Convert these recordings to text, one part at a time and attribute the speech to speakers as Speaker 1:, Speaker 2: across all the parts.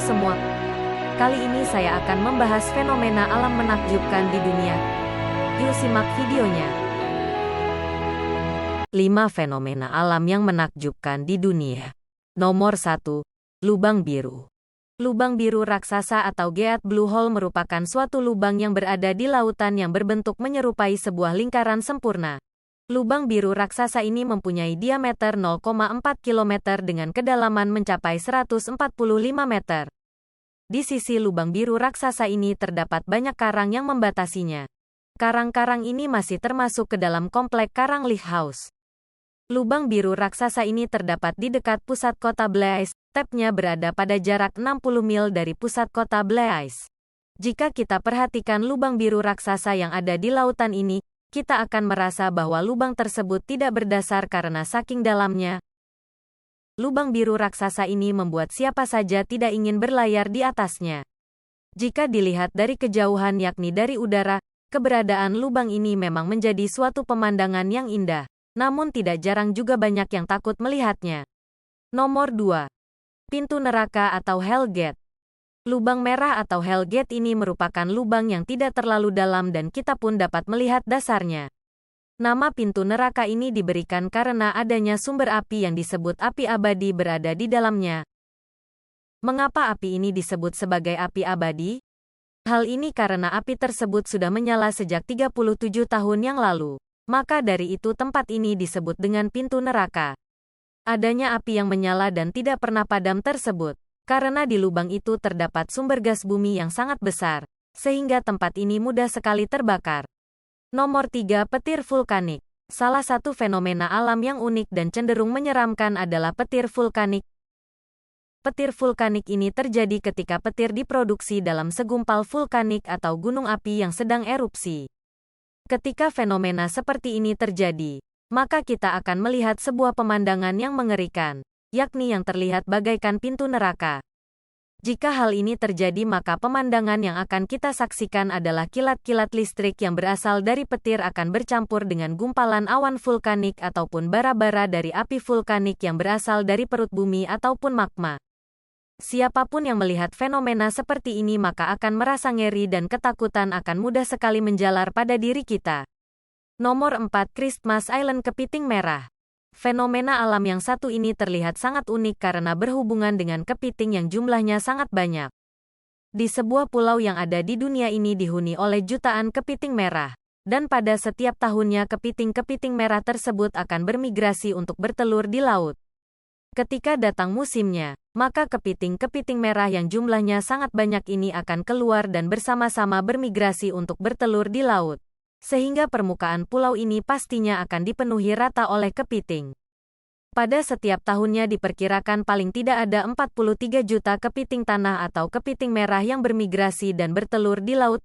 Speaker 1: semua. Kali ini saya akan membahas fenomena alam menakjubkan di dunia. Yuk simak videonya. 5 fenomena alam yang menakjubkan di dunia. Nomor 1. Lubang biru. Lubang biru raksasa atau Giant Blue Hole merupakan suatu lubang yang berada di lautan yang berbentuk menyerupai sebuah lingkaran sempurna. Lubang biru raksasa ini mempunyai diameter 0,4 km dengan kedalaman mencapai 145 meter. Di sisi lubang biru raksasa ini terdapat banyak karang yang membatasinya. Karang-karang ini masih termasuk ke dalam komplek Karang Lighthouse. Lubang biru raksasa ini terdapat di dekat pusat kota Blaise. Tepnya berada pada jarak 60 mil dari pusat kota Blaise. Jika kita perhatikan lubang biru raksasa yang ada di lautan ini, kita akan merasa bahwa lubang tersebut tidak berdasar karena saking dalamnya. Lubang biru raksasa ini membuat siapa saja tidak ingin berlayar di atasnya. Jika dilihat dari kejauhan yakni dari udara, keberadaan lubang ini memang menjadi suatu pemandangan yang indah, namun tidak jarang juga banyak yang takut melihatnya. Nomor 2. Pintu neraka atau Hell Gate. Lubang merah atau Hell Gate ini merupakan lubang yang tidak terlalu dalam dan kita pun dapat melihat dasarnya. Nama pintu neraka ini diberikan karena adanya sumber api yang disebut api abadi berada di dalamnya. Mengapa api ini disebut sebagai api abadi? Hal ini karena api tersebut sudah menyala sejak 37 tahun yang lalu. Maka dari itu tempat ini disebut dengan pintu neraka. Adanya api yang menyala dan tidak pernah padam tersebut. Karena di lubang itu terdapat sumber gas bumi yang sangat besar, sehingga tempat ini mudah sekali terbakar. Nomor 3. Petir vulkanik. Salah satu fenomena alam yang unik dan cenderung menyeramkan adalah petir vulkanik. Petir vulkanik ini terjadi ketika petir diproduksi dalam segumpal vulkanik atau gunung api yang sedang erupsi. Ketika fenomena seperti ini terjadi, maka kita akan melihat sebuah pemandangan yang mengerikan, yakni yang terlihat bagaikan pintu neraka. Jika hal ini terjadi maka pemandangan yang akan kita saksikan adalah kilat-kilat listrik yang berasal dari petir akan bercampur dengan gumpalan awan vulkanik ataupun bara-bara dari api vulkanik yang berasal dari perut bumi ataupun magma. Siapapun yang melihat fenomena seperti ini maka akan merasa ngeri dan ketakutan akan mudah sekali menjalar pada diri kita. Nomor 4. Christmas Island Kepiting Merah. Fenomena alam yang satu ini terlihat sangat unik karena berhubungan dengan kepiting yang jumlahnya sangat banyak. Di sebuah pulau yang ada di dunia ini dihuni oleh jutaan kepiting merah, dan pada setiap tahunnya kepiting-kepiting merah tersebut akan bermigrasi untuk bertelur di laut. Ketika datang musimnya, maka kepiting-kepiting merah yang jumlahnya sangat banyak ini akan keluar dan bersama-sama bermigrasi untuk bertelur di laut. Sehingga permukaan pulau ini pastinya akan dipenuhi rata oleh kepiting. Pada setiap tahunnya diperkirakan paling tidak ada 43 juta kepiting tanah atau kepiting merah yang bermigrasi dan bertelur di laut.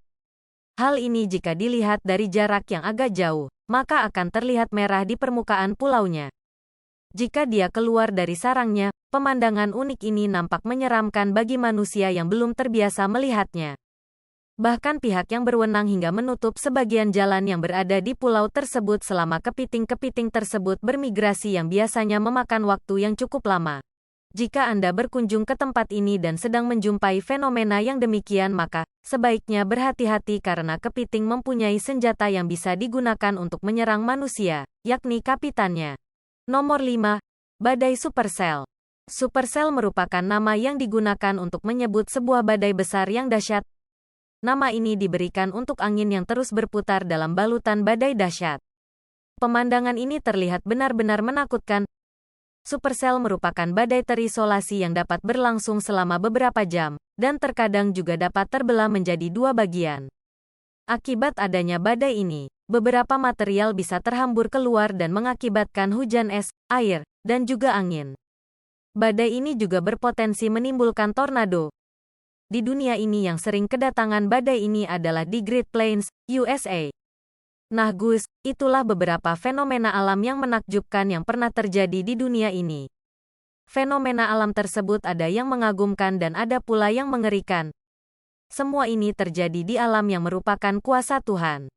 Speaker 1: Hal ini jika dilihat dari jarak yang agak jauh, maka akan terlihat merah di permukaan pulaunya. Jika dia keluar dari sarangnya, pemandangan unik ini nampak menyeramkan bagi manusia yang belum terbiasa melihatnya. Bahkan pihak yang berwenang hingga menutup sebagian jalan yang berada di pulau tersebut selama kepiting-kepiting tersebut bermigrasi yang biasanya memakan waktu yang cukup lama. Jika Anda berkunjung ke tempat ini dan sedang menjumpai fenomena yang demikian maka sebaiknya berhati-hati karena kepiting mempunyai senjata yang bisa digunakan untuk menyerang manusia, yakni kapitannya. Nomor 5. Badai supercell. Supercell merupakan nama yang digunakan untuk menyebut sebuah badai besar yang dahsyat. Nama ini diberikan untuk angin yang terus berputar dalam balutan badai dahsyat. Pemandangan ini terlihat benar-benar menakutkan. Supercell merupakan badai terisolasi yang dapat berlangsung selama beberapa jam, dan terkadang juga dapat terbelah menjadi 2 bagian. Akibat adanya badai ini, beberapa material bisa terhambur keluar dan mengakibatkan hujan es, air, dan juga angin. Badai ini juga berpotensi menimbulkan tornado. Di dunia ini yang sering kedatangan badai ini adalah di Great Plains, USA. Nah Gus, itulah beberapa fenomena alam yang menakjubkan yang pernah terjadi di dunia ini. Fenomena alam tersebut ada yang mengagumkan dan ada pula yang mengerikan. Semua ini terjadi di alam yang merupakan kuasa Tuhan.